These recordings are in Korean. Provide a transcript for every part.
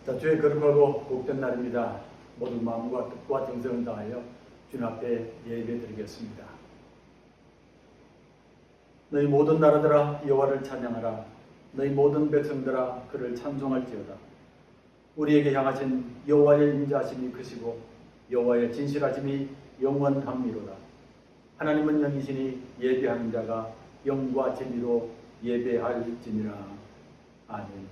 자, 주의 거룩하고 복된 날입니다. 모든 마음과 뜻과 정성을 다하여 주님 앞에 예배드리겠습니다. 너희 모든 나라들아 여호와를 찬양하라. 너희 모든 백성들아 그를 찬송할지어다. 우리에게 향하신 여호와의 인자하심이 크시고 여호와의 진실하심이 영원함이로다. 하나님은 영이시니 예배하는 자가 영과 진리로 예배할지니라. 아멘.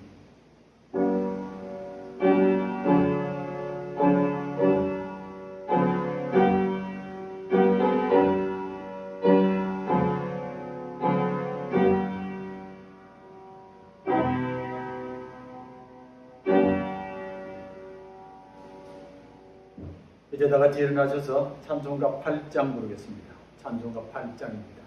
이제 다 같이 일어나셔서 찬송가 8장 부르겠습니다. 찬송가 8장입니다.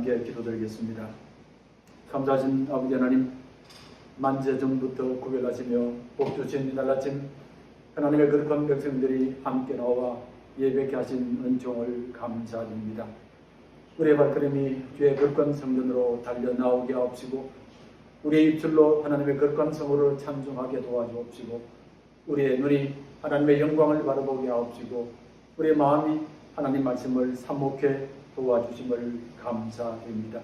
함께 기도드리겠습니다. 감사하신 아버지 하나님, 만세전부터 구별하시며 복주신 이날 아침 하나님의 거룩한 백성들이 함께 나와 예배케 하신 은총을 감사드립니다. 우리의 발걸음이 주의 거룩한 성전으로 달려나오게 하옵시고 우리의 입술로 하나님의 거룩한 성호를 찬송하게 도와주옵시고 우리의 눈이 하나님의 영광을 바라보게 하옵시고 우리의 마음이 하나님 말씀을 사모케 도와주심을 감사드립니다.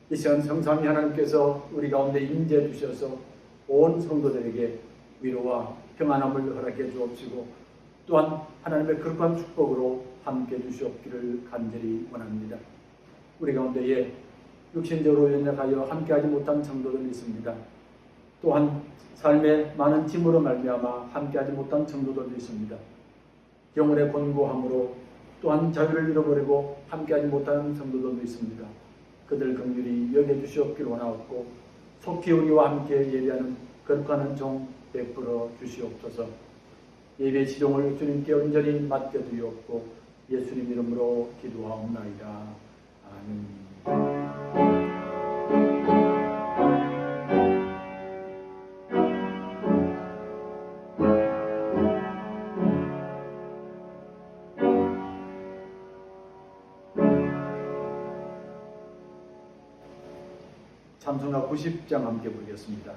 이 시간 성삼위 하나님께서 우리 가운데 임재해 주셔서 온 성도들에게 위로와 평안함을 허락해 주옵시고 또한 하나님의 거룩한 축복으로 함께 주시옵기를 간절히 원합니다. 우리 가운데에 육신적으로 연약하여 함께하지 못한 성도들이 있습니다. 또한 삶의 많은 짐으로 말미암아 함께하지 못한 성도들도 있습니다. 영혼의 곤고함으로 또한 자유를 잃어버리고 함께하지 못하는 성도들도 있습니다. 그들 긍휼히 여겨주시옵기를 원하옵고 속히 우리와 함께 예배하는 거룩한 은총 베풀어 주시옵소서. 예배 지종을 주님께 온전히 맡겨드리옵고 예수님 이름으로 기도하옵나이다. 아멘. 찬송가 90장 함께 부르겠습니다.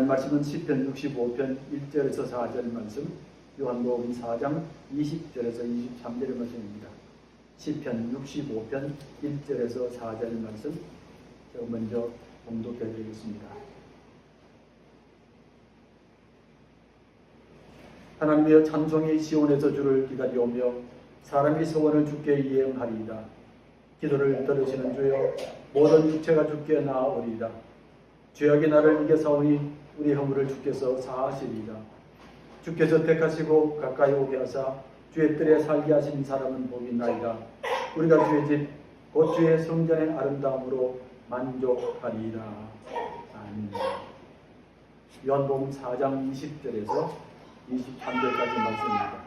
하나님 말씀은 시편 65편 1절에서 4절 말씀, 요한복음 4장 20절에서 23절의 말씀입니다. 시편 65편 1절에서 4절 말씀, 제가 먼저 봉독해 드리겠습니다. 하나님이여, 찬송이 시온에서 주를 기다려오며 사람이 소원을 주께 이행하리이다. 기도를 들으시는 주여, 모든 육체가 주께 나아오리이다. 죄악이 나를 이겨사오니 우리 허물을 주께서 사하시리이다. 주께서 택하시고 가까이 오게 하사 주의 뜰에 살게 하신 사람은 복이 나이다. 우리가 주의 집 곧 주의 성전의 아름다움으로 만족하리이다. 아멘. 요한복음 4장 20절에서 23절까지 말씀입니다.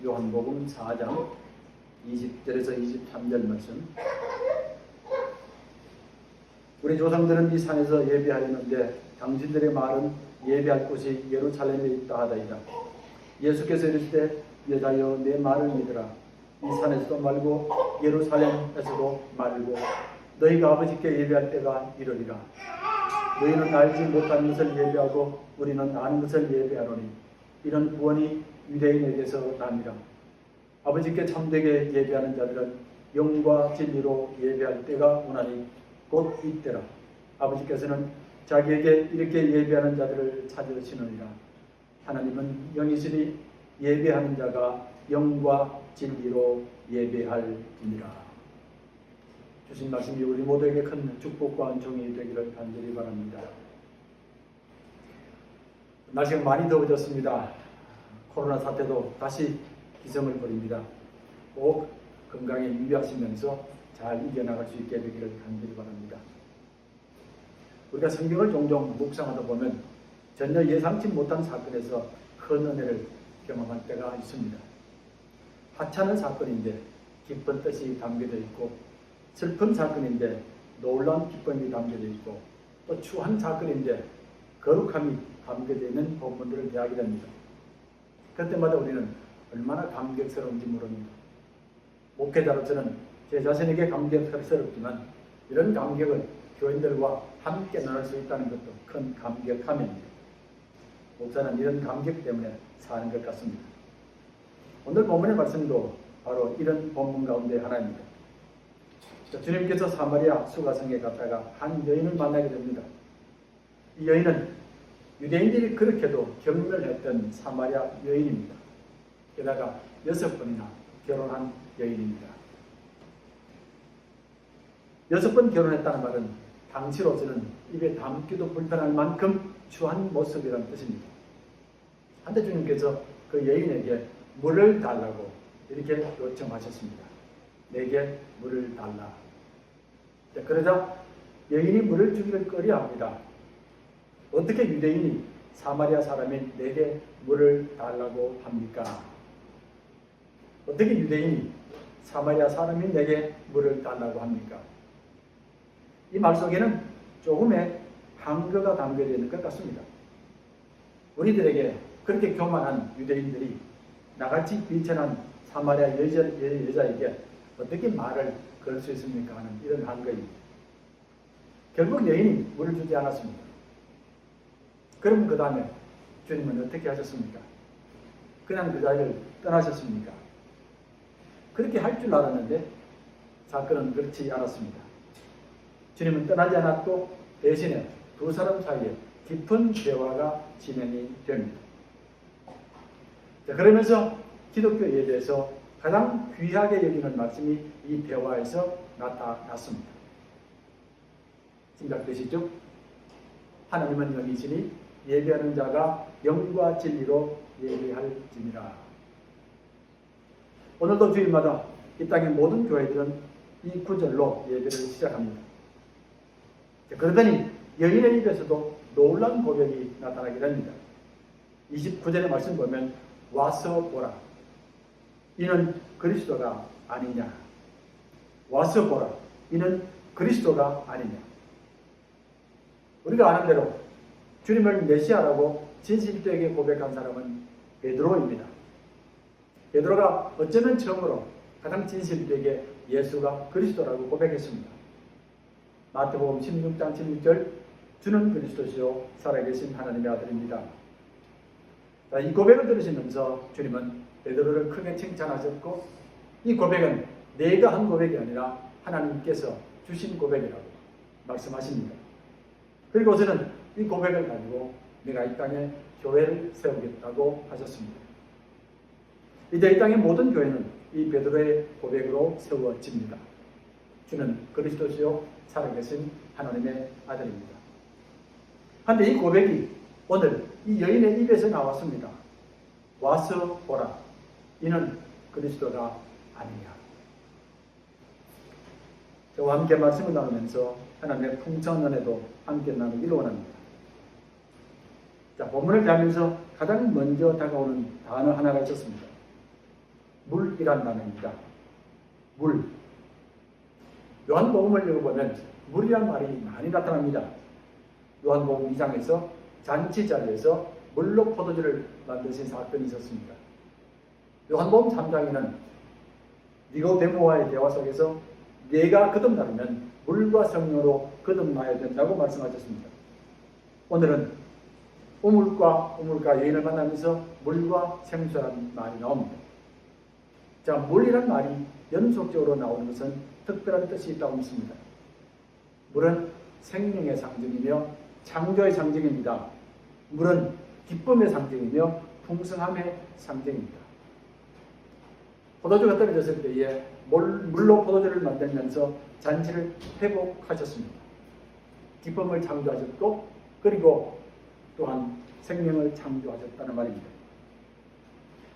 요한복음 4장 20절에서 23절 말씀. 우리 조상들은 이 산에서 예배하였는데 당신들의 말은 예배할 곳이 예루살렘에 있다 하다이다. 예수께서 이르시되 여자여, 내 말을 믿으라. 이 산에서도 말고 예루살렘에서도 말고 너희가 아버지께 예배할 때가 이르리라. 너희는 알지 못하는 것을 예배하고 우리는 아는 것을 예배하노니 이런 구원이 유대인에게서 남이라. 아버지께 참되게 예배하는 자들은 영과 진리로 예배할 때가 오나니 곧 이때라. 아버지께서는 자기에게 이렇게 예배하는 자들을 찾으시느니라. 하나님은 영이시니 예배하는 자가 영과 진리로 예배할지니라. 주신 말씀이 우리 모두에게 큰 축복과 은총이 되기를 간절히 바랍니다. 날씨가 많이 더워졌습니다. 코로나 사태도 다시 기승을 부립니다. 꼭 건강에 유의하시면서 잘 이겨나갈 수 있게 되기를 간절히 바랍니다. 우리가 성경을 종종 묵상하다 보면 전혀 예상치 못한 사건에서 큰 은혜를 경험할 때가 있습니다. 하찮은 사건인데 기쁜 뜻이 담겨져 있고, 슬픈 사건인데 놀라운 기쁨이 담겨져 있고, 또 추한 사건인데 거룩함이 담겨져 있는 본문들을 대하게 됩니다. 그때마다 우리는 얼마나 감격스러운지 모릅니다. 목회자로서는 제 자신에게 감격스럽지만 이런 감격을 교인들과 함께 나눌 수 있다는 것도 큰 감격함입니다. 목사는 이런 감격 때문에 사는 것 같습니다. 오늘 본문의 말씀도 바로 이런 본문 가운데 하나입니다. 주님께서 사마리아 수가성에 갔다가 한 여인을 만나게 됩니다. 이 여인은 유대인들이 그렇게도 경멸했던 사마리아 여인입니다. 게다가 6번이나 결혼한 여인입니다. 6번 결혼했다는 말은 당시로서는 입에 담기도 불편할 만큼 추한 모습이라는 뜻입니다. 한때 주님께서 그 여인에게 물을 달라고 이렇게 요청하셨습니다. 내게 물을 달라. 그러자 여인이 물을 주기를 꺼려합니다. 어떻게 유대인이 사마리아 사람인 내게 물을 달라고 합니까? 어떻게 유대인이 사마리아 사람인 내게 물을 달라고 합니까? 이 말 속에는 조금의 한거가 담겨져 있는 것 같습니다. 우리들에게 그렇게 교만한 유대인들이 나같이 비천한 사마리아 여자에게 어떻게 말을 걸 수 있습니까? 하는 이런 한거입니다. 결국 여인이 물을 주지 않았습니다. 그럼 그 다음에 주님은 어떻게 하셨습니까? 그냥 그 자리를 떠나셨습니까? 그렇게 할 줄 알았는데 사건은 그렇지 않았습니다. 주님은 떠나지 않았고 대신에 두 사람 사이에 깊은 대화가 진행이 됩니다. 자, 그러면서 기독교 예배에서 가장 귀하게 여기는 말씀이 이 대화에서 나타났습니다. 생각되시죠? 하나님은 영이시니 예배하는 자가 영과 진리로 예배할지니라. 오늘도 주일마다 이 땅의 모든 교회들은 이 구절로 예배를 시작합니다. 그러더니 여인의 입에서도 놀라운 고백이 나타나게 됩니다. 29절의 말씀 보면 와서 보라. 이는 그리스도가 아니냐. 와서 보라. 이는 그리스도가 아니냐. 우리가 아는 대로 주님을 메시아라고 진실되게 고백한 사람은 베드로입니다. 베드로가 어쩌면 처음으로 가장 진실되게 예수가 그리스도라고 고백했습니다. 마태복음 16장 16절 주는 그리스도시요 살아계신 하나님의 아들입니다. 자, 이 고백을 들으시면서 주님은 베드로를 크게 칭찬하셨고 이 고백은 내가 한 고백이 아니라 하나님께서 주신 고백이라고 말씀하십니다. 그리고서는 이 고백을 가지고 내가 이 땅에 교회를 세우겠다고 하셨습니다. 이제 이 땅의 모든 교회는 이 베드로의 고백으로 세워집니다. 주는 그리스도시요 살아계신 하나님의 아들입니다. 그런데 이 고백이 오늘 이 여인의 입에서 나왔습니다. 와서 보라. 이는 그리스도가 아니냐. 저와 함께 말씀을 나누면서 하나님의 풍성한 은혜도 함께 나누기를 원합니다. 자, 본문을 가면서 가장 먼저 다가오는 단어 하나가 있었습니다. 물이란 단어입니다. 물. 요한복음을 읽어보면 물이란 말이 많이 나타납니다. 요한복음 2장에서 잔치 자리에서 물로 포도주를 만드신 사건이 있었습니다. 요한복음 3장에는 니고데모와의 대화 속에서 내가 거듭나려면 물과 성령으로 거듭나야 된다고 말씀하셨습니다. 오늘은 우물과 여인을 만나면서 물과 생수라는 말이 나옵니다. 자, 물이란 말이 연속적으로 나오는 것은 특별한 뜻이 있다고 믿습니다. 물은 생명의 상징이며 창조의 상징입니다. 물은 기쁨의 상징이며 풍성함의 상징입니다. 포도주가 떨어졌을 때에 물로 포도주를 만들면서 잔치를 회복하셨습니다. 기쁨을 창조하셨고 그리고 또한 생명을 창조하셨다는 말입니다.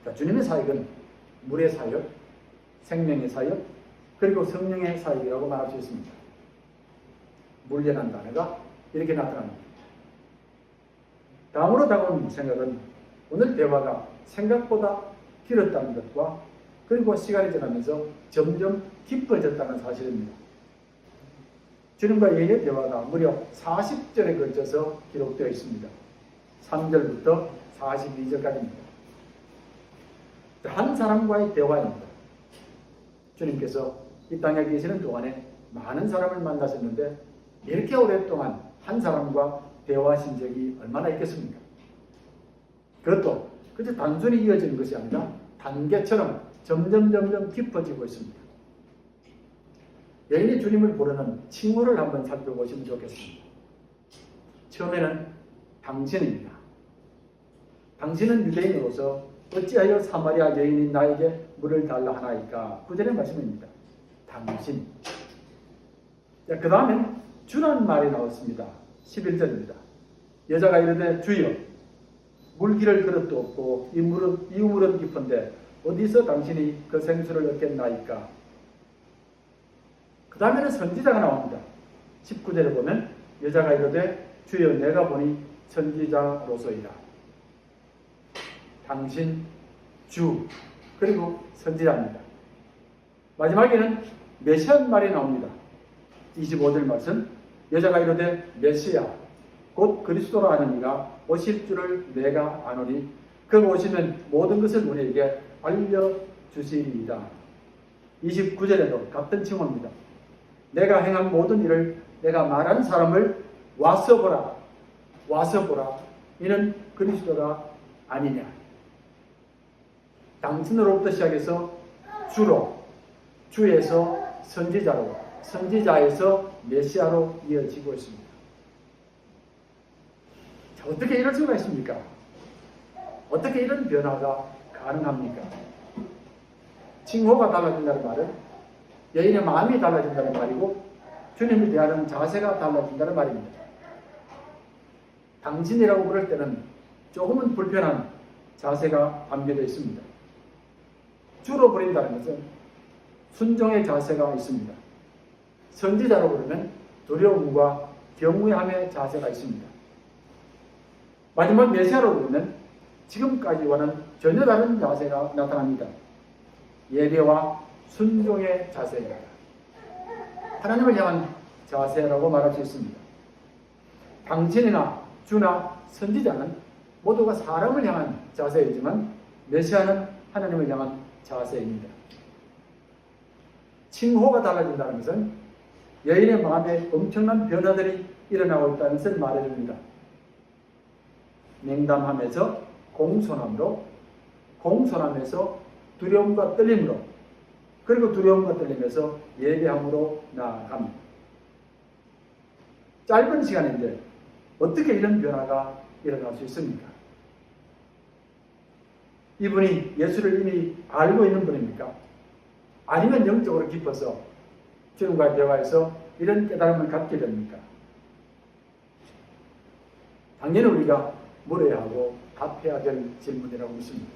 자, 주님의 사역은 물의 사역, 생명의 사역, 그리고 성령의 사역이라고 말할 수 있습니다. 물이라는 단어가 이렇게 나타납니다. 다음으로 다가온 생각은 오늘 대화가 생각보다 길었다는 것과 그리고 시간이 지나면서 점점 깊어졌다는 사실입니다. 주님과 여인의 대화가 무려 40절에 걸쳐서 기록되어 있습니다. 3절부터 42절까지입니다. 한 사람과의 대화입니다. 주님께서 이 땅에 계시는 동안에 많은 사람을 만나셨는데 이렇게 오랫동안 한 사람과 대화하신 적이 얼마나 있겠습니까? 그것도 그저 단순히 이어지는 것이 아니라 단계처럼 점점 깊어지고 있습니다. 여인이 주님을 부르는 칭호를 한번 살펴보시면 좋겠습니다. 처음에는 당신입니다. 당신은 유대인으로서 어찌하여 사마리아 여인인 나에게 물을 달라 하나이까? 9절의 말씀입니다. 당신. 그 다음엔 주라는 말이 나왔습니다. 11절입니다. 여자가 이르되 주여 물기를 그릇도 없고 이 우물은 깊은데 어디서 당신이 그 생수를 얻겠나이까? 그 다음에는 선지자가 나옵니다. 19절에 보면 여자가 이르되 주여 내가 보니 선지자로소이다. 당신, 주, 그리고 선지자입니다. 마지막에는 메시아 말이 나옵니다. 25절 말씀 여자가 이르되 메시아 곧 그리스도라 하는 이가 오실 줄을 내가 아노니 그 오시면 모든 것을 우리에게 알려주시리이다. 29절에도 같은 칭호입니다. 내가 행한 모든 일을 내가 말한 사람을 와서 보라. 와서 보라. 이는 그리스도가 아니냐. 당신으로부터 시작해서 주로, 주에서 선지자로, 선지자에서 메시아로 이어지고 있습니다. 자, 어떻게 이럴 수가 있습니까? 어떻게 이런 변화가 가능합니까? 칭호가 달라진다는 말은 여인의 마음이 달라진다는 말이고 주님을 대하는 자세가 달라진다는 말입니다. 당신이라고 부를 때는 조금은 불편한 자세가 담겨져 있습니다. 주로 부린다는 것은 순종의 자세가 있습니다. 선지자로 부르면 두려움과 경외함의 자세가 있습니다. 마지막 메시아로 부르면 지금까지와는 전혀 다른 자세가 나타납니다. 예배와 순종의 자세입니다. 하나님을 향한 자세라고 말할 수 있습니다. 당신이나 주나 선지자는 모두가 사람을 향한 자세이지만 메시아는 하나님을 향한 자세입니다. 칭호가 달라진다는 것은 여인의 마음에 엄청난 변화들이 일어나고 있다는 것을 말해줍니다. 냉담함에서 공손함으로, 공손함에서 두려움과 떨림으로, 그리고 두려움과 떨림에서 예배함으로 나아갑니다. 짧은 시간인데 어떻게 이런 변화가 일어날 수 있습니까? 이분이 예수를 이미 알고 있는 분입니까? 아니면 영적으로 깊어서 주님과 대화해서 이런 깨달음을 갖게 됩니까? 당연히 우리가 물어야 하고 답해야 될 질문이라고 믿습니다.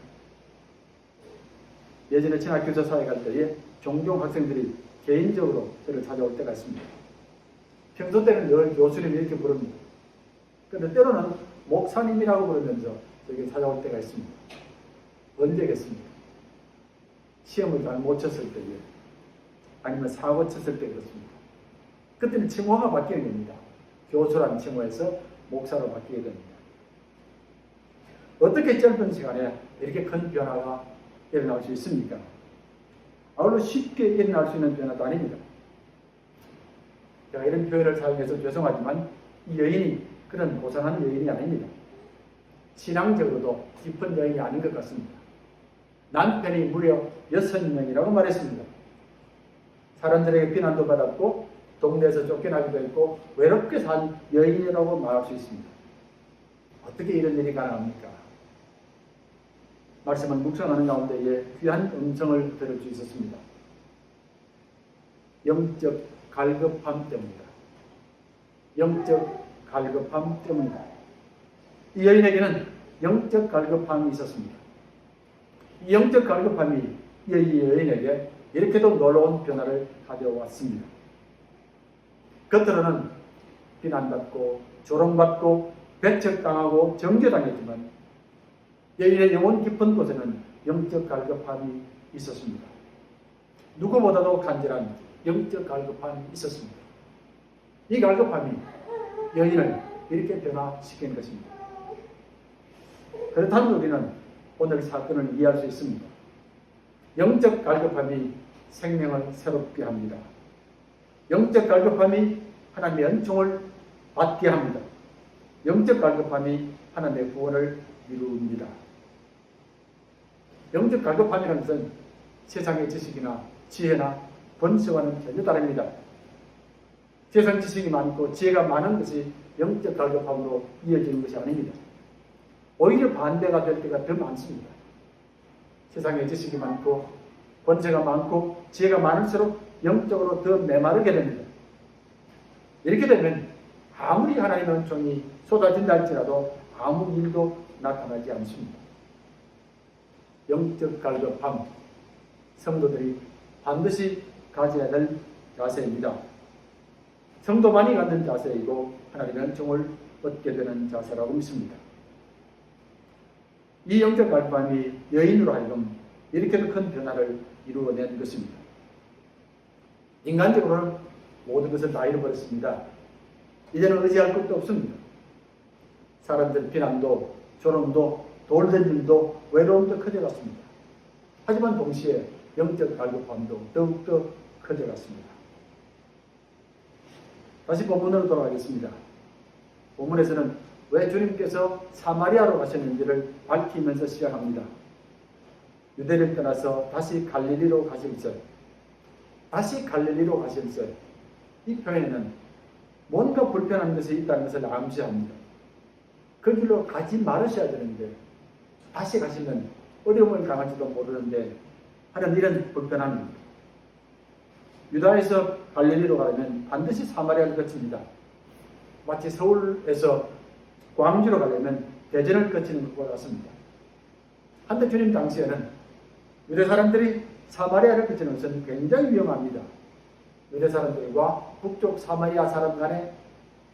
예전에 신학교조사에 갈 때에 종종 학생들이 개인적으로 저를 찾아올 때가 있습니다. 평소 때는 늘 교수님 이렇게 부릅니다. 그런데 때로는 목사님이라고 부르면서 저에게 찾아올 때가 있습니다. 언제겠습니까? 시험을 잘 못 쳤을 때에 아니면 사고 쳤을 때 그렇습니다. 그때는 칭호가 바뀌는 겁니다. 교수라는 칭호에서 목사로 바뀌게 됩니다. 어떻게 짧은 시간에 이렇게 큰 변화가 일어날 수 있습니까? 아울러 쉽게 일어날 수 있는 변화도 아닙니다. 제가 이런 표현을 사용해서 죄송하지만 이 여인이 그런 고상한 여인이 아닙니다. 신앙적으로도 깊은 여인이 아닌 것 같습니다. 남편이 무려 6명이라고 말했습니다. 사람들에게 비난도 받았고 동네에서 쫓겨나기도 했고 외롭게 산 여인이라고 말할 수 있습니다. 어떻게 이런 일이 가능합니까? 말씀을 묵상하는 가운데에 귀한 음성을 들을 수 있었습니다. 영적 갈급함 때문이다. 영적 갈급함 때문이다. 이 여인에게는 영적 갈급함이 있었습니다. 이 영적 갈급함이 이 여인에게 이렇게도 놀라운 변화를 가져왔습니다. 겉으로는 비난받고 조롱받고 배척당하고 정죄당했지만 여인의 영혼 깊은 곳에는 영적 갈급함이 있었습니다. 누구보다도 간절한 영적 갈급함이 있었습니다. 이 갈급함이 여인을 이렇게 변화시킨 것입니다. 그렇다면 우리는 오늘 사건을 이해할 수 있습니다. 영적 갈급함이 생명을 새롭게 합니다. 영적 갈급함이 하나님의 은총을 받게 합니다. 영적 갈급함이 하나님의 구원을 이루입니다. 영적 갈급함이라는 것은 세상의 지식이나 지혜나 본성과는 전혀 다릅니다. 세상 지식이 많고 지혜가 많은 것이 영적 갈급함으로 이어지는 것이 아닙니다. 오히려 반대가 될 때가 더 많습니다. 세상에 지식이 많고 권세가 많고 지혜가 많을수록 영적으로 더 메마르게 됩니다. 이렇게 되면 아무리 하나님의 은총이 쏟아진다 할지라도 아무 일도 나타나지 않습니다. 영적 갈급함, 성도들이 반드시 가져야 될 자세입니다. 성도만이 갖는 자세이고 하나님의 은총을 얻게 되는 자세라고 믿습니다. 이 영적 갈급함이 여인으로 하여금 이렇게도 큰 변화를 이루어낸 것입니다. 인간적으로는 모든 것을 다 잃어버렸습니다. 이제는 의지할 것도 없습니다. 사람들 비난도, 조롱도, 돌던짐도, 외로움도 커져갔습니다. 하지만 동시에 영적 갈급함도 더욱더 커져갔습니다. 다시 본문으로 돌아가겠습니다. 본문에서는 왜 주님께서 사마리아로 가셨는지를 밝히면서 시작합니다. 유대를 떠나서 다시 갈릴리로 가실세, 다시 갈릴리로 가실세. 이 표현에는 뭔가 불편한 것이 있다는 것을 암시합니다. 그 길로 가지 말으셔야 되는데 다시 가시면 어려움을 당할지도 모르는데 하는 이런 불편함입니다. 유다에서 갈릴리로 가려면 반드시 사마리아를 거칩니다. 마치 서울에서 광주로 가려면 대전을 거치는 것과 같습니다. 한때 주님 당시에는 유대 사람들이 사마리아를 거치는 것은 굉장히 위험합니다. 유대 사람들과 북쪽 사마리아 사람 간의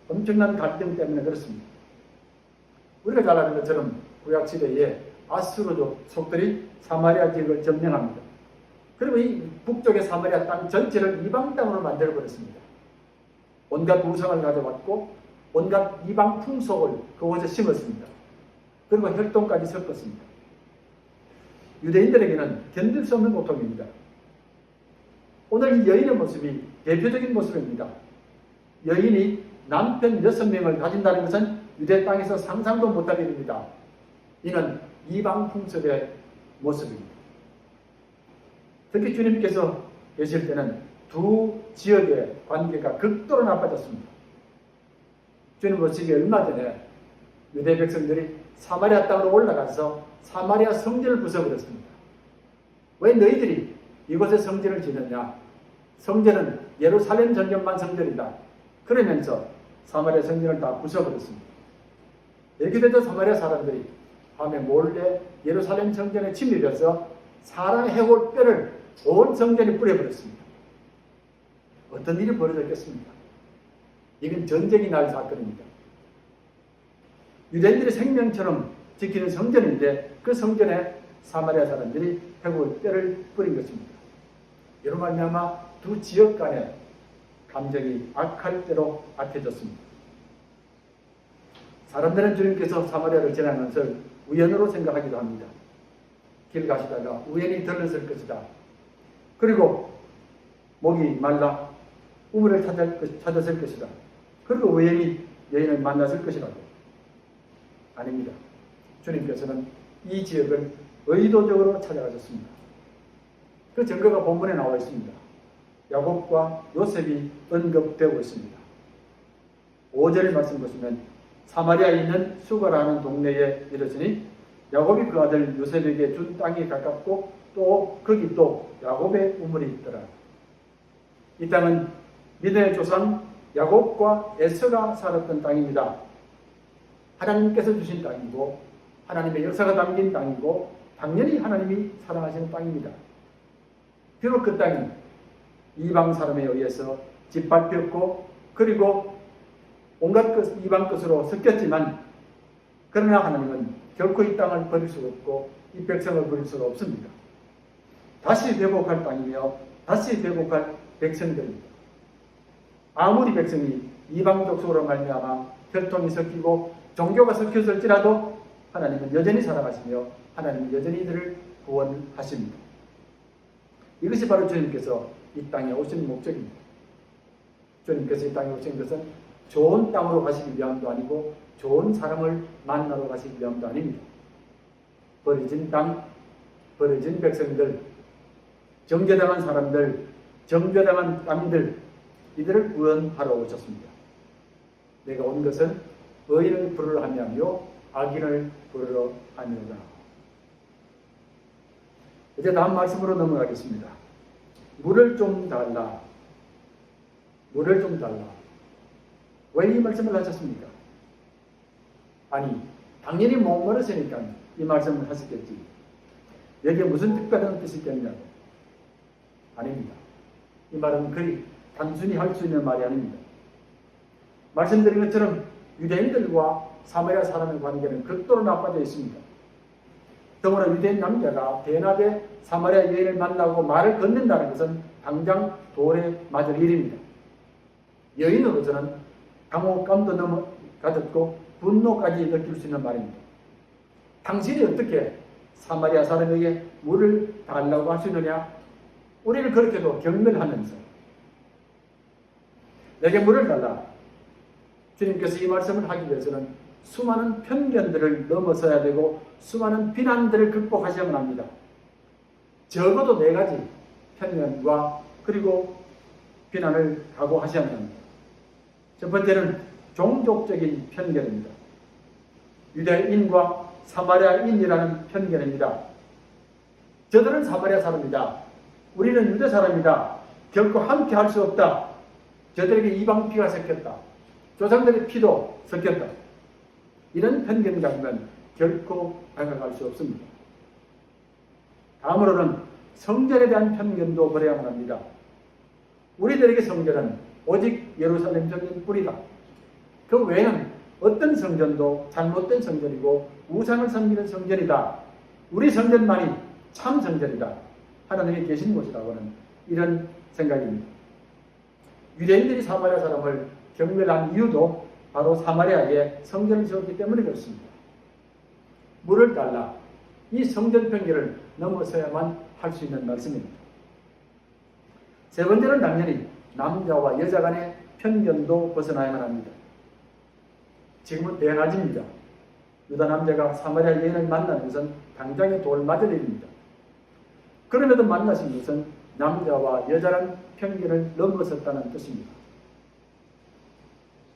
엄청난 갈등 때문에 그렇습니다. 우리가 잘 아는 것처럼 구약시대에 아수르족 속들이 사마리아 지역을 점령합니다. 그리고 이 북쪽의 사마리아 땅 전체를 이방 땅으로 만들어버렸습니다. 온갖 우상을 가져왔고 온갖 이방 풍속을 그곳에 심었습니다. 그리고 혈통까지 섞었습니다. 유대인들에게는 견딜 수 없는 고통입니다. 오늘 이 여인의 모습이 대표적인 모습입니다. 여인이 남편 6명을 가진다는 것은 유대 땅에서 상상도 못하게 됩니다. 이는 이방 풍속의 모습입니다. 특히 주님께서 계실 때는 두 지역의 관계가 극도로 나빠졌습니다. 주님 오시기 얼마 전에 유대 백성들이 사마리아 땅으로 올라가서 사마리아 성전을 부숴버렸습니다. 왜 너희들이 이곳에 성전을 짓느냐? 성전은 예루살렘 전경만 성전이다. 그러면서 사마리아 성전을 다 부숴버렸습니다. 이렇게 되자 사마리아 사람들이 밤에 몰래 예루살렘 성전에 침입해서 사람의 해골 뼈를 온 성전에 뿌려버렸습니다. 어떤 일이 벌어졌겠습니까? 이건 전쟁이 날 사건입니다. 유대인들의 생명처럼 지키는 성전인데 그 성전에 사마리아 사람들이 해골 뼈를 뿌린 것입니다. 이로 말미암아 두 지역 간의 감정이 악할 대로 악해졌습니다. 사람들은 주님께서 사마리아를 지나는 것을 우연으로 생각하기도 합니다. 길 가시다가 우연히 들렀을 것이다. 그리고 목이 말라 우물을 찾았을 것이다. 그리고 우연히 여인을 만났을 것이라고. 아닙니다. 주님께서는 이 지역을 의도적으로 찾아가셨습니다. 그 증거가 본문에 나와 있습니다. 야곱과 요셉이 언급되고 있습니다. 5절의 말씀 보시면 사마리아에 있는 수가라는 동네에 이르시니 야곱이 그 아들 요셉에게 준 땅이 가깝고 또 거기 또 야곱의 우물이 있더라. 이 땅은 믿음의 조상 야곱과 에서가 살았던 땅입니다. 하나님께서 주신 땅이고 하나님의 역사가 담긴 땅이고 당연히 하나님이 사랑하시는 땅입니다. 비록 그 땅이 이방 사람에 의해서 짓밟혔고 그리고 온갖 이방 것으로 섞였지만 그러나 하나님은 결코 이 땅을 버릴 수가 없고 이 백성을 버릴 수가 없습니다. 다시 회복할 땅이며 다시 회복할 백성들입니다. 아무리 백성이 이방족 속으로 말미암아 혈통이 섞이고 종교가 섞였을지라도 하나님은 여전히 사랑하시며 하나님은 여전히 이들을 구원하십니다. 이것이 바로 주님께서 이 땅에 오신 목적입니다. 주님께서 이 땅에 오신 것은 좋은 땅으로 가시기 위함도 아니고 좋은 사람을 만나러 가시기 위함도 아닙니다. 버려진 땅, 버려진 백성들, 정죄당한 사람들, 정죄당한 땅들 이들을 구원하러 오셨습니다. 내가 온 것은 의인을 부르러 함이 아니요 악인을 부르러 함이로다. 이제 다음 말씀으로 넘어가겠습니다. 물을 좀 달라. 물을 좀 달라. 왜 이 말씀을 하셨습니까? 아니, 당연히 목마르시니까 이 말씀을 하셨겠지. 여기에 무슨 특별한 뜻이 있겠냐고. 아닙니다. 이 말은 거의 단순히 할 수 있는 말이 아닙니다. 말씀드린 것처럼 유대인들과 사마리아 사람의 관계는 극도로 나빠져 있습니다. 더구나 유대인 남자가 대낮에 사마리아 여인을 만나고 말을 건넨다는 것은 당장 돌에 맞을 일입니다. 여인으로서는 당혹감도 가졌고 분노까지 느낄 수 있는 말입니다. 당신이 어떻게 사마리아 사람에게 물을 달라고 할 수 있느냐? 우리를 그렇게도 경멸하면서 내게 물을 달라. 주님께서 이 말씀을 하기 위해서는 수많은 편견들을 넘어서야 되고 수많은 비난들을 극복하셔야만 합니다. 적어도 4가지 편견과 그리고 비난을 각오하셔야만 합니다. 첫 번째는 종족적인 편견입니다. 유대인과 사마리아인이라는 편견입니다. 저들은 사마리아 사람이다. 우리는 유대 사람이다. 결코 함께 할 수 없다. 저들에게 이방 피가 섞였다. 조상들의 피도 섞였다. 이런 편견을 가지면 결코 다가갈 수 없습니다. 다음으로는 성전에 대한 편견도 버려야만 합니다. 우리들에게 성전은 오직 예루살렘 성전뿐이다. 그 외에는 어떤 성전도 잘못된 성전이고 우상을 섬기는 성전이다. 우리 성전만이 참 성전이다. 하나님이 계신 곳이라고는 이런 생각입니다. 유대인들이 사마리아 사람을 경멸한 이유도 바로 사마리아에 성전을 지었기 때문에 그렇습니다. 물을 달라. 이 성전 편견을 넘어서야만 할 수 있는 말씀입니다. 세 번째는 당연히 남자와 여자 간의 편견도 벗어나야만 합니다. 지금은 대낮입니다. 유다 남자가 사마리아 여인을 만나는 것은 당장에 돌 맞을 일입니다. 그럼에도 만나신 것은 남자와 여자라는 편견을 넘어섰다는 뜻입니다.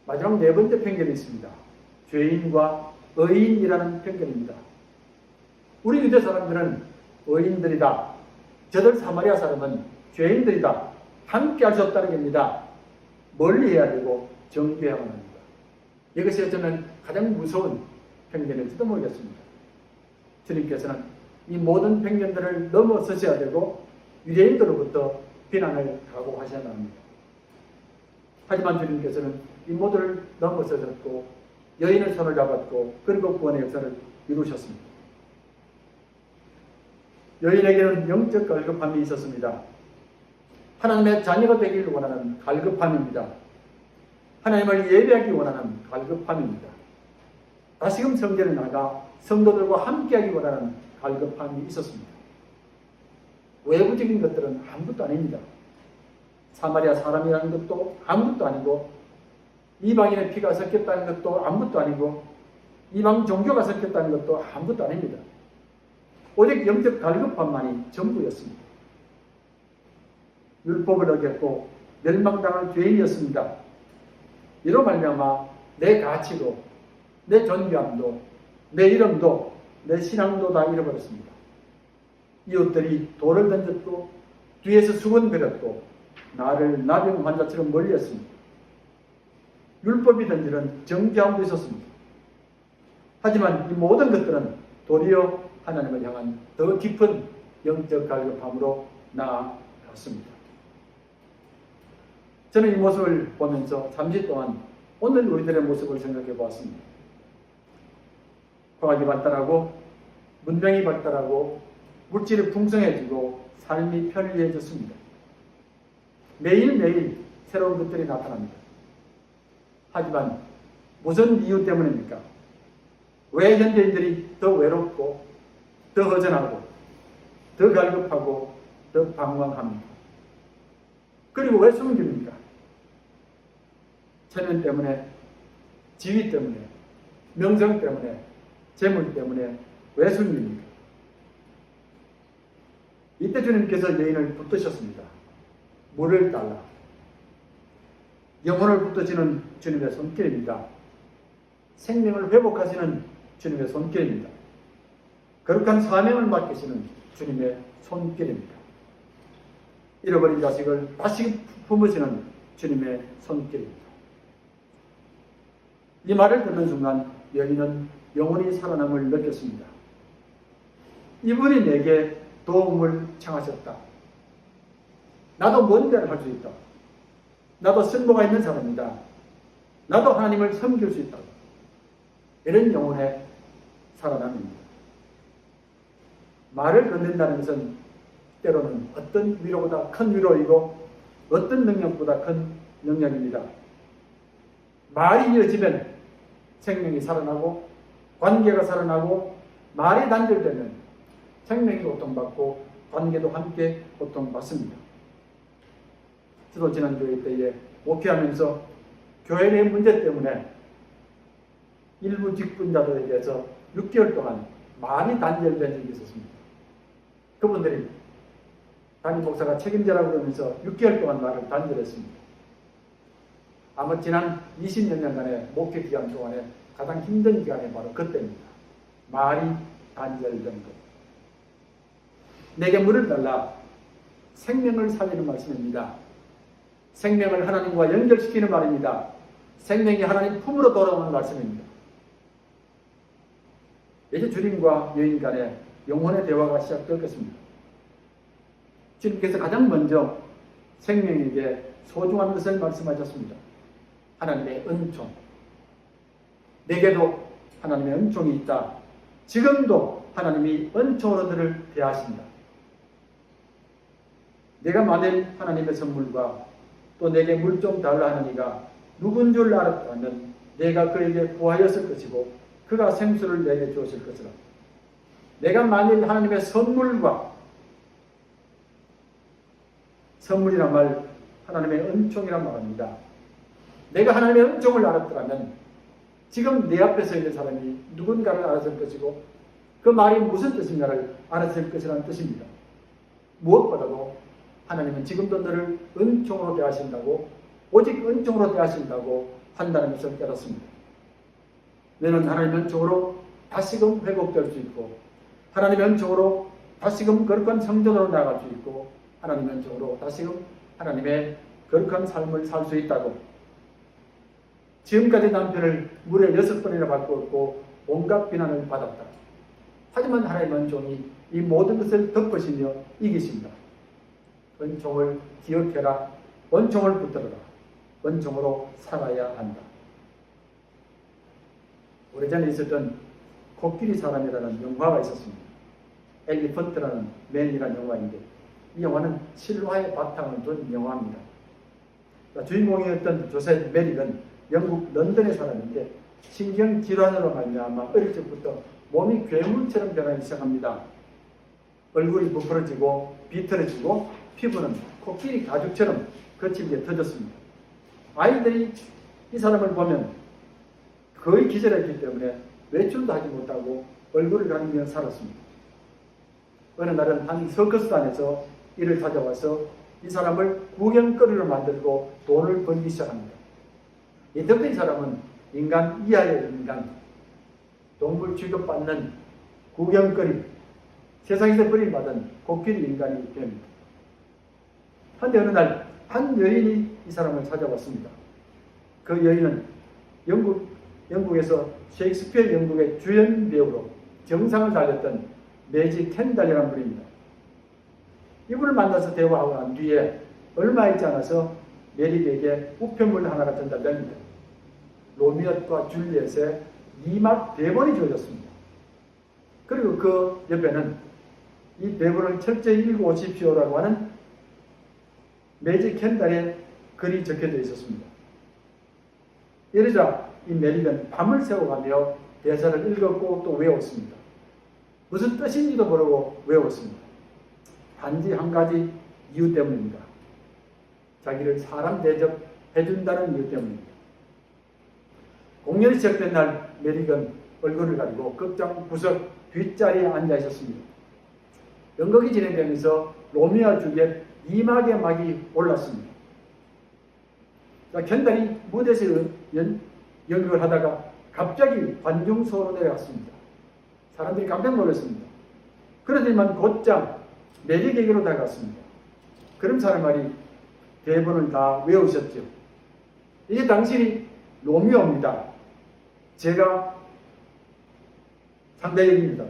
마지막 4번째 편견이 있습니다. 죄인과 의인이라는 편견입니다. 우리 유대 사람들은 의인들이다. 저들 사마리아 사람은 죄인들이다. 함께 할 수 없다는 겁니다. 멀리 해야 되고 정죄해야만 합니다. 이것이 어쩌면 가장 무서운 편견일지도 모르겠습니다. 주님께서는 이 모든 편견들을 넘어서셔야 되고 유대인들로부터 비난을 각오하셔야 합니다. 하지만 주님께서는 이 모두를 넘어서셨고 여인의 손을 잡았고 그리고 구원의 역사를 이루셨습니다. 여인에게는 영적 갈급함이 있었습니다. 하나님의 자녀가 되기를 원하는 갈급함입니다. 하나님을 예배하기 원하는 갈급함입니다. 다시금 성전에 나가 성도들과 함께하기 원하는 갈급함이 있었습니다. 외부적인 것들은 아무것도 아닙니다. 사마리아 사람이라는 것도 아무것도 아니고 이방인의 피가 섞였다는 것도 아무것도 아니고 이방 종교가 섞였다는 것도 아무것도 아닙니다. 오직 영적 갈급함만이 전부였습니다. 율법을 어겼고 멸망당할 죄인이었습니다. 이로 말미암아 내 가치도 내 존귀함도 내 이름도 내 신앙도 다 잃어버렸습니다. 이웃들이 돌을 던졌고 뒤에서 수건거렸고 나를 나병 환자처럼 멀리했습니다. 율법이 던지는 정죄함도 있었습니다. 하지만 이 모든 것들은 도리어 하나님을 향한 더 깊은 영적 갈급함으로 나아갔습니다. 저는 이 모습을 보면서 잠시 동안 오늘 우리들의 모습을 생각해 보았습니다. 과학이 발달하고 문명이 발달하고 물질이 풍성해지고 삶이 편리해졌습니다. 매일매일 새로운 것들이 나타납니다. 하지만 무슨 이유 때문입니까? 왜 현대인들이 더 외롭고 더 허전하고 더 갈급하고 더 방황합니까? 그리고 왜 숨깁니까? 체면 때문에, 지위 때문에, 명성 때문에, 재물 때문에 왜 숨깁니까? 이때 주님께서 여인을 붙드셨습니다. 물을 달라. 영혼을 붙드시는 주님의 손길입니다. 생명을 회복하시는 주님의 손길입니다. 거룩한 사명을 맡기시는 주님의 손길입니다. 잃어버린 자식을 다시 품으시는 주님의 손길입니다. 이 말을 듣는 순간 여인은 영원히 살아남을 느꼈습니다. 이분이 내게 도움을 청하셨다. 나도 뭔가를 할 수 있다. 나도 쓸모가 있는 사람이다. 나도 하나님을 섬길 수 있다. 이런 영혼의 살아남입니다. 말을 건넨다는 것은 때로는 어떤 위로보다 큰 위로이고 어떤 능력보다 큰 능력입니다. 말이 이어지면 생명이 살아나고 관계가 살아나고 말이 단절되면 생명이 고통받고 관계도 함께 고통받습니다. 저도 지난 교회 때에 목회하면서 교회 내 문제 때문에 일부 직분자들에 대해서 6개월 동안 말이 단절된 적이 있었습니다. 그분들이 담임 목사가 책임져라고 그러면서 6개월 동안 말을 단절했습니다. 아마 지난 20몇 년간의 목회 기간 동안에 가장 힘든 기간이 바로 그때입니다. 말이 단절된 것. 내게 물을 달라. 생명을 살리는 말씀입니다. 생명을 하나님과 연결시키는 말입니다. 생명이 하나님 품으로 돌아오는 말씀입니다. 이제 주님과 여인 간의 영혼의 대화가 시작될 것입니다. 주님께서 가장 먼저 생명에게 소중한 것을 말씀하셨습니다. 하나님의 은총. 내게도 하나님의 은총이 있다. 지금도 하나님이 은총으로 너를 대하신다. 내가 만일 하나님의 선물과 또 내게 물 좀 달라 하느니가 누군 줄 알았다면 내가 그에게 구하였을 것이고 그가 생수를 내게 주었을 것이라. 내가 만일 하나님의 선물과 선물이란 말 하나님의 은총이란 말입니다. 내가 하나님의 은총을 알았더라면 지금 내 앞에 서 있는 사람이 누군가를 알았을 것이고 그 말이 무슨 뜻인가를 알았을 것이라는 뜻입니다. 무엇보다도 하나님은 지금도 너를 은총으로 대하신다고 오직 은총으로 대하신다고 한다는 것을 깨닫습니다. 너는 하나님의 은총으로 다시금 회복될 수 있고 하나님의 은총으로 다시금 거룩한 성전으로 나아갈 수 있고 하나님의 은총으로 다시금 하나님의 거룩한 삶을 살 수 있다고. 지금까지 남편을 무려 6번이나 바꾸었고 온갖 비난을 받았다. 하지만 하나님의 은총이 이 모든 것을 덮으시며 이기십니다. 은총을 기억해라. 은총을 붙들어라. 은총으로 살아야 한다. 오래전에 있었던 코끼리 사람이라는 영화가 있었습니다. 엘리펀트라는 맨이라는 영화인데 이 영화는 실화의 바탕을 둔 영화입니다. 주인공이었던 조셉 메릭은 영국 런던의 사람인데 신경질환으로 말미암아 어릴 적부터 몸이 괴물처럼 변하기 시작합니다. 얼굴이 부풀어지고 비틀어지고 피부는 코끼리 가죽처럼 거칠게 터졌습니다. 아이들이 이 사람을 보면 거의 기절했기 때문에 외출도 하지 못하고 얼굴을 가리며 살았습니다. 어느 날은 한 서커스단에서 이를 찾아와서 이 사람을 구경거리로 만들고 돈을 벌기 시작합니다. 이 덕분에 이 사람은 인간 이하의 인간, 동물 취급받는 구경거리, 세상에서 버림받은 코끼리 인간이 됩니다. 한데 어느 날 한 여인이 이 사람을 찾아왔습니다. 그 여인은 영국에서 셰익스피어 연극의 주연 배우로 정상을 달렸던 매지 켄달이라는 분입니다. 이분을 만나서 대화하고 난 뒤에 얼마 있지 않아서 메릭에게 우편물 하나가 전달됩니다. 로미오와 줄리엣의 2막 대본이 주어졌습니다. 그리고 그 옆에는 이 대본을 철저히 읽어오십시오라고 하는 매지 켄달의 글이 적혀져 있었습니다. 이러자 이 메릭은 밤을 새워가며 대사를 읽었고 또 외웠습니다. 무슨 뜻인지도 모르고 외웠습니다. 단지 한 가지 이유 때문입니다. 자기를 사람 대접해준다는 이유 때문입니다. 공연이 시작된 날 메릭은 얼굴을 가리고 극장 구석 뒷자리에 앉아 있었습니다. 연극이 진행되면서 로미오와 줄리엣 2막의 막이 올랐습니다. 견단이 무대에서 연극을 하다가 갑자기 관중석으로 내려갔습니다. 사람들이 깜짝 놀랐습니다. 그러더니만 곧장 메리에게로 다가갔습니다. 그럼 사람들이 대본을 다 외우셨죠. 이게 당신이 로미오입니다. 제가 상대역입니다.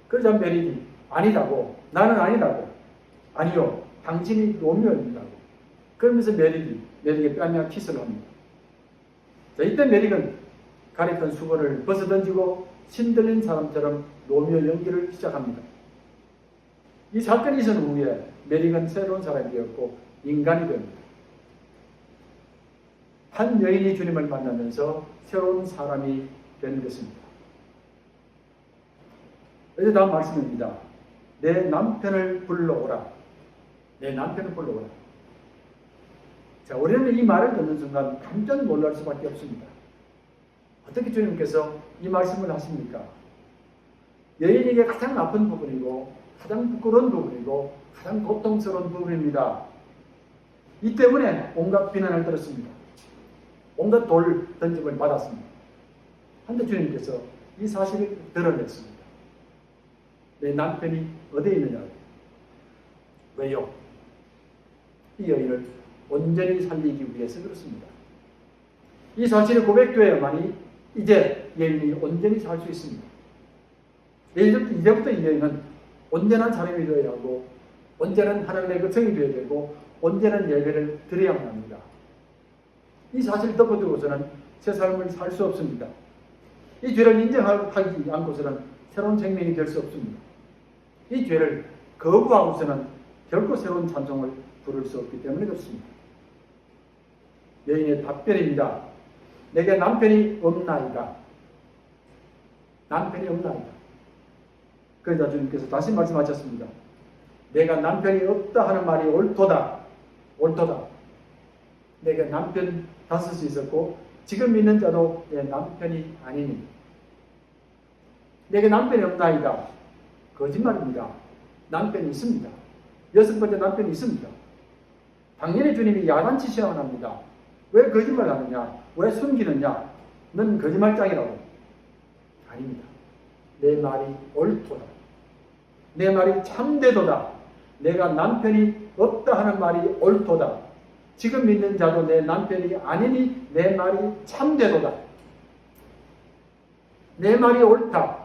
그러자 메리이 아니다고, 나는 아니다고, 아니요, 당신이 로미오입니다. 그러면서 메릭에게 뺨에 키스를 합니다. 자, 이때 메릭은 가렸던 수건을 벗어던지고 신들린 사람처럼 로미오 연기를 시작합니다. 이 사건이 있은 후에 메릭은 새로운 사람이 되었고 인간이 됩니다. 한 여인이 주님을 만나면서 새로운 사람이 된 것입니다. 이제 다음 말씀입니다. 내 남편을 불러오라. 내 남편을 불러오라. 자, 우리는 이 말을 듣는 순간 깜짝 놀랄 수밖에 없습니다. 어떻게 주님께서 이 말씀을 하십니까? 여인에게 가장 나쁜 부분이고 가장 부끄러운 부분이고 가장 고통스러운 부분입니다. 이 때문에 온갖 비난을 들었습니다. 온갖 돌 던짐을 받았습니다. 한데 주님께서 이 사실을 드러냈습니다. 내 남편이 어디에 있느냐? 왜요? 이 여인을 온전히 살리기 위해서 그렇습니다. 이 사실을 고백되어야만이 이제 여인이 온전히 살 수 있습니다. 이제부터 이 여인은 온전한 사람이 되어야 하고 온전한 하나님의 백성이 되어야 되고 온전한 예배를 드려야만 합니다. 이 사실을 덮어두고서는 새 삶을 살 수 없습니다. 이 죄를 인정하지 않고서는 새로운 생명이 될 수 없습니다. 이 죄를 거부하고서는 결코 새로운 찬송을 부를 수 없기 때문에 그렇습니다. 여인의 답변입니다. 내게 남편이 없나이다. 남편이 없나이다. 그러자 주님께서 다시 말씀하셨습니다. 내가 남편이 없다 하는 말이 옳도다. 옳도다. 내가 남편 5이 있었고 지금 있는 자도 내 남편이 아니니. 내게 남편이 없나이다. 거짓말입니다. 남편이 있습니다. 6번째 남편이 있습니다. 당연히 주님이 야단치 시험을 합니다. 왜 거짓말 하느냐? 왜 숨기느냐? 넌 거짓말장이라고. 아닙니다. 내 말이 옳도다. 내 말이 참되도다. 내가 남편이 없다 하는 말이 옳도다. 지금 믿는 자도 내 남편이 아니니 내 말이 참되도다. 내 말이 옳다.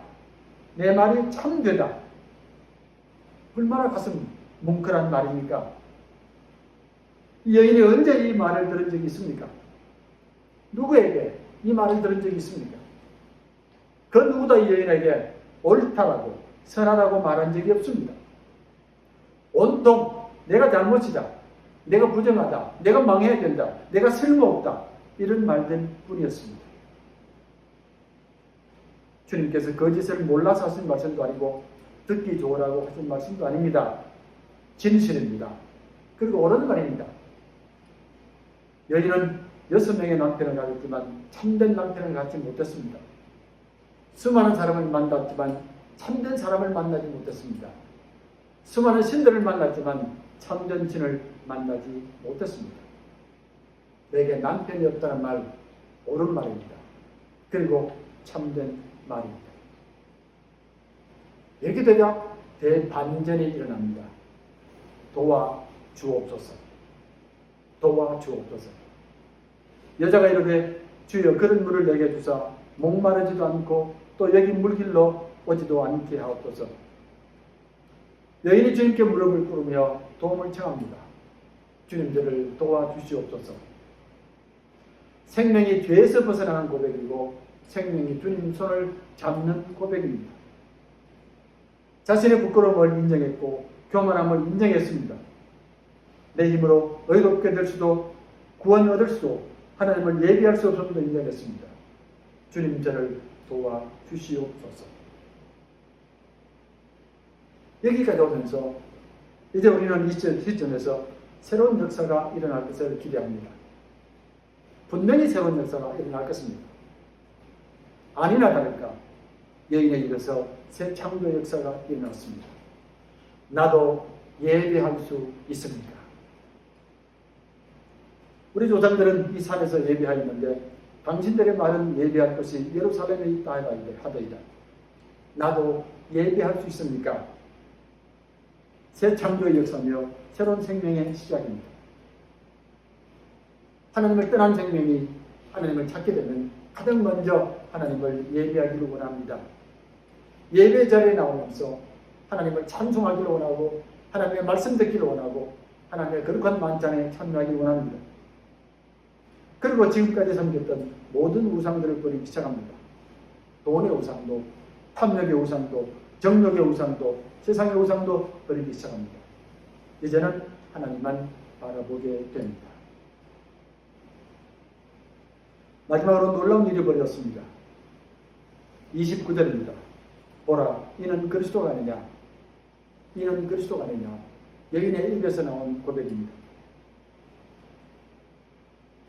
내 말이 참되다. 얼마나 가슴 뭉클한 말입니까? 이 여인이 언제 이 말을 들은 적이 있습니까? 누구에게 이 말을 들은 적이 있습니까? 그 누구도 이 여인에게 옳다라고 선하다고 말한 적이 없습니다. 온통 내가 잘못이다. 내가 부정하다. 내가 망해야 된다. 내가 쓸모없다. 이런 말들 뿐이었습니다. 주님께서 거짓을 몰라서 하신 말씀도 아니고 듣기 좋으라고 하신 말씀도 아닙니다. 진실입니다. 그리고 옳은 말입니다. 여인은 6명의 남편을 가졌지만 참된 남편을 갖지 못했습니다. 수많은 사람을 만났지만 참된 사람을 만나지 못했습니다. 수많은 신들을 만났지만 참된 신을 만나지 못했습니다. 내게 남편이 없다는 말, 옳은 말입니다. 그리고 참된 말입니다. 이렇게 되자 대반전이 일어납니다. 도와 주옵소서. 도와 주옵소서. 여자가 이르되 주여 그런 물을 내게 주사 목마르지도 않고 또 여기 물길로 오지도 않게 하옵소서. 여인이 주님께 무릎을 꿇으며 도움을 청합니다. 주님 저를 도와주시옵소서. 생명이 죄에서 벗어나는 고백이고 생명이 주님 손을 잡는 고백입니다. 자신의 부끄러움을 인정했고 교만함을 인정했습니다. 내 힘으로 의롭게 될 수도 구원 얻을 수도 하나님을 예비할 수 없음도 인정했습니다. 주님 저를 도와주시옵소서. 여기까지 오면서 이제 우리는 이 시점에서 새로운 역사가 일어날 것을 기대합니다. 분명히 새로운 역사가 일어날 것입니다. 아니나 다를까 여인에 이르서 새 창조 역사가 일어났습니다. 나도 예배할 수 있습니다. 우리 조상들은 이 산에서 예배하였는데 당신들의 말은 예배할 것이 예루살렘에 있다 하더이다. 나도 예배할 수 있습니까? 새 창조의 역사며 새로운 생명의 시작입니다. 하나님을 떠난 생명이 하나님을 찾게 되면 가장 먼저 하나님을 예배하기를 원합니다. 예배 자리에 나오면서 하나님을 찬송하기를 원하고 하나님의 말씀 듣기를 원하고 하나님의 거룩한 만찬에 참여하기를 원합니다. 그리고 지금까지 섬겼던 모든 우상들을 버리기 시작합니다. 돈의 우상도, 탐욕의 우상도, 정욕의 우상도, 세상의 우상도 버리기 시작합니다. 이제는 하나님만 바라보게 됩니다. 마지막으로 놀라운 일이 벌어졌습니다. 29절입니다. 보라, 이는 그리스도가 아니냐? 이는 그리스도가 아니냐? 여인의 입에서 나온 고백입니다.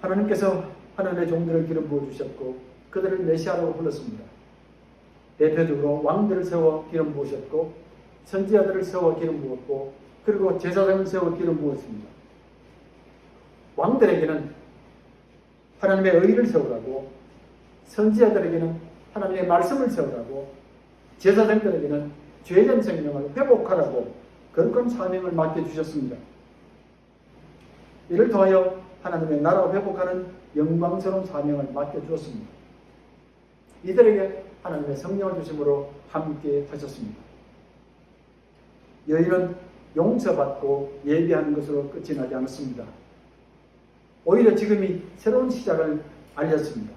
하나님께서 하나님의 종들을 기름 부어주셨고 그들을 메시아로 불렀습니다. 대표적으로 왕들을 세워 기름 부으셨고 선지자들을 세워 기름 부었고 그리고 제사장을 세워 기름 부었습니다. 왕들에게는 하나님의 의를 세우라고, 선지자들에게는 하나님의 말씀을 세우라고, 제사장들에게는 죄된 생명을 회복하라고 거룩한 사명을 맡겨주셨습니다. 이를 통하여 하나님의 나라를 회복하는 영광스러운 사명을 맡겨주었습니다. 이들에게 하나님의 성령을 주심으로 함께 하셨습니다. 여인은 용서받고 예배하는 것으로 끝이 나지 않았습니다. 오히려 지금이 새로운 시작을 알렸습니다.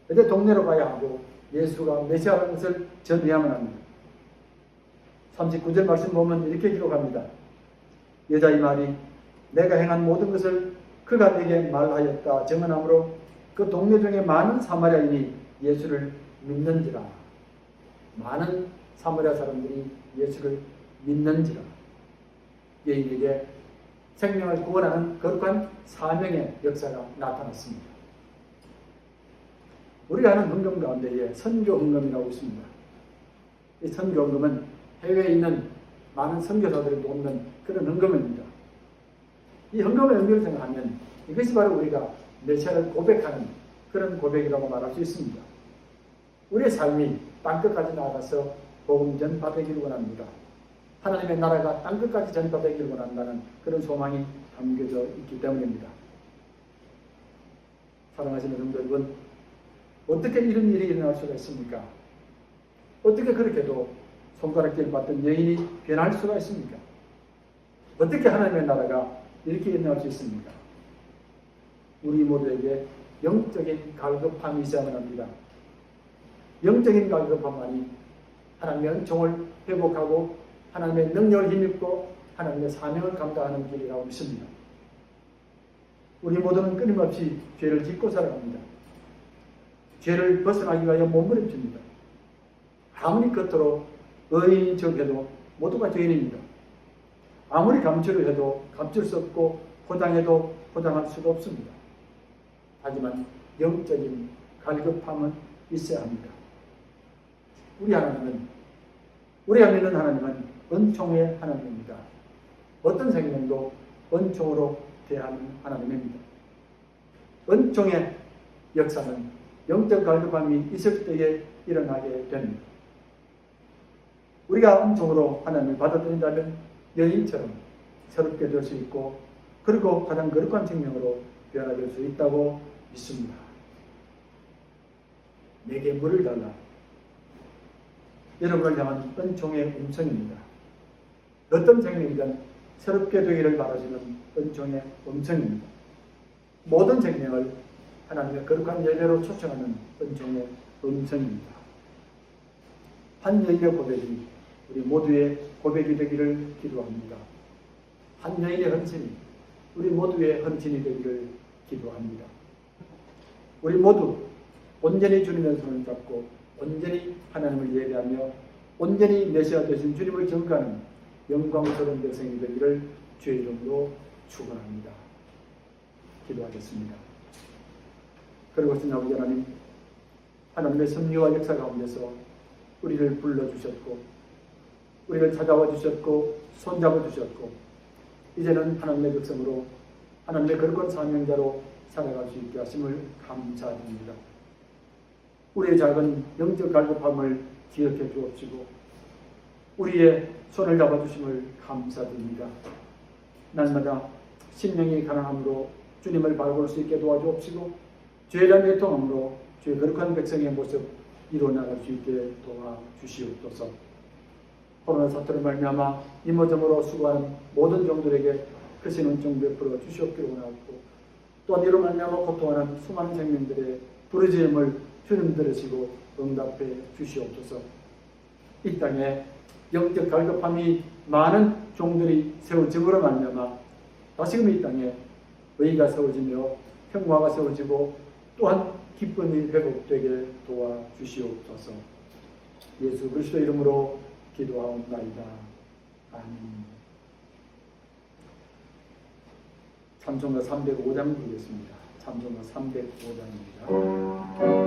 이제 동네로 가야 하고 예수가 메시아라는 것을 전해야만 합니다. 39절 말씀 보면 이렇게 기록합니다. 여자의 말이 내가 행한 모든 것을 그가 내게 말하였다 증언하므로 그 동네 중에 많은 사마리아인이 예수를 믿는지라. 많은 사마리아 사람들이 예수를 믿는지라. 여인에게 생명을 구원하는 거룩한 사명의 역사가 나타났습니다. 우리가 하는 헌금 가운데에 선교 헌금이라고 있습니다. 이 선교 헌금은 해외에 있는 많은 선교사들을 돕는 그런 헌금입니다. 이 헌금의 의미를 생각하면 이것이 바로 우리가 메시아를 고백하는 그런 고백이라고 말할 수 있습니다. 우리의 삶이 땅끝까지 나아가서 복음 전파되기를 원합니다. 하나님의 나라가 땅끝까지 전파되기를 원한다는 그런 소망이 담겨져 있기 때문입니다. 사랑하시는 성도 여러분, 어떻게 이런 일이 일어날 수가 있습니까? 어떻게 그렇게도 손가락질 받던 여인이 변할 수가 있습니까? 어떻게 하나님의 나라가 이렇게 일어날 수 있습니까? 우리 모두에게 영적인 갈급함이 있어야만 합니다. 영적인 갈급함만이 하나님의 은총을 회복하고 하나님의 능력을 힘입고 하나님의 사명을 감당하는 길이라고 믿습니다. 우리 모두는 끊임없이 죄를 짓고 살아갑니다. 죄를 벗어나기 위하여 몸부림칩니다. 아무리 겉으로 의인인 척해도 모두가 죄인입니다. 아무리 감추려 해도 감출 수 없고 포장해도 포장할 수가 없습니다. 하지만 영적인 갈급함은 있어야 합니다. 우리가 믿는 하나님은 은총의 하나님입니다. 어떤 생명도 은총으로 대하는 하나님입니다. 은총의 역사는 영적 갈급함이 있을 때에 일어나게 됩니다. 우리가 은총으로 하나님을 받아들인다면 여인처럼 새롭게 될 수 있고 그리고 가장 거룩한 생명으로 변화될 수 있다고 믿습니다. 내게 물을 달라. 여러분을 향한 은총의 음성입니다. 어떤 생명이든 새롭게 되기를 바라시는 은총의 음성입니다. 모든 생명을 하나님의 거룩한 예배로 초청하는 은총의 음성입니다. 한 여인의 고백이 우리 모두의 고백이 되기를 기도합니다. 한 여인의 헌신이 우리 모두의 헌신이 되기를 기도합니다. 우리 모두 온전히 주님의 손을 잡고 온전히 하나님을 예배하며 온전히 메시아 되신 주님을 전가하는 영광스러운 백성이 되기를 주의 이름으로 축원합니다. 기도하겠습니다. 그리고 신 아버지 하나님, 하나님의 섭리와 역사 가운데서 우리를 불러주셨고 우리를 찾아와 주셨고 손잡아 주셨고 이제는 하나님의 백성으로 하나님의 거룩한 사명자로 살아갈 수 있게 하심을 감사드립니다. 우리의 작은 영적 갈급함을 기억해 주옵시고 우리의 손을 잡아주심을 감사드립니다. 날마다 심령이 가난함으로 주님을 바라볼 수 있게 도와주옵시고 죄란 애통함으로 주의 거룩한 백성의 모습 이루어나갈 수 있게 도와주시옵소서. 코로나 사태로 말미암아 임무점으로 수고하는 모든 종들에게 크신 은총 베풀어 주시옵기를 원하고 또한 이로 말미암아 고통하는 수많은 생명들의 부르짖음을 주님 들으시고 응답해 주시옵소서. 이 땅에 영적 갈급함이 많은 종들이 세워짐으로 말미암아 다시금 이 땅에 의의가 세워지며 평화가 세워지고 또한 기쁨이 회복되게 도와주시옵소서. 예수 그리스도 이름으로 기도하옵나이다. 아멘. 찬송가 305장 부르겠습니다. 찬송가 305장입니다.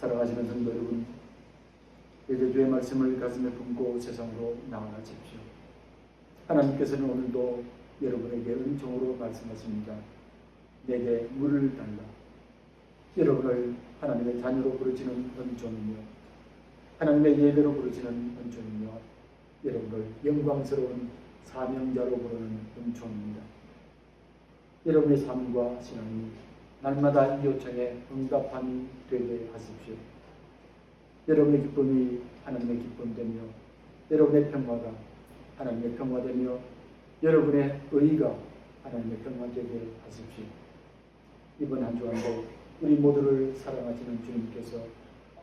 사랑하시는 성도 여러분, 이제 주의 말씀을 가슴에 품고 세상으로 나아가십시오. 하나님께서는 오늘도 여러분에게 은총으로 말씀하십니다. 내게 물을 달라. 여러분을 하나님의 자녀로 부르시는 은총이며 하나님의 예배로 부르시는 은총이며 여러분을 영광스러운 사명자로 부르는 은총입니다. 여러분의 삶과 신앙이 날마다 이 요청에 응답함이 되게 하십시오. 여러분의 기쁨이 하나님의 기쁨되며 여러분의 평화가 하나님의 평화되며 여러분의 의의가 하나님의 평화되게 하십시오. 이번 한 주간도 우리 모두를 사랑하시는 주님께서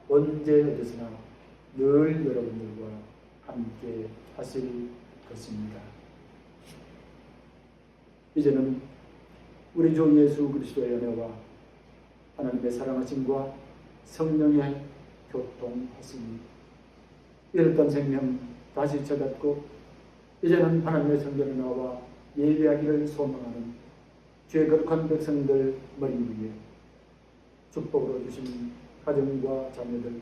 언제 어디서나 늘 여러분들과 함께 하실 것입니다. 이제는 우리 주 예수 그리스도의 은혜와 하나님의 사랑하심과 성령의 교통하심이 잃었던 생명 다시 찾았고 이제는 하나님의 성전에 나와 예배하기를 소망하는 주의 거룩한 백성들 머리 위에 축복으로 주신 가정과 자녀들,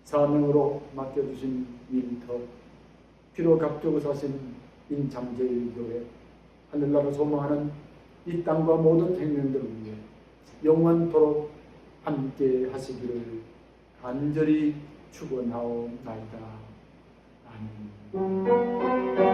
사명으로 맡겨주신 일터, 피로 값주고 사신 인창제일교회, 하늘나라 소망하는 이 땅과 모든 생명들을 위해 영원토록 함께 하시기를 간절히 축원하옵나이다. 아멘.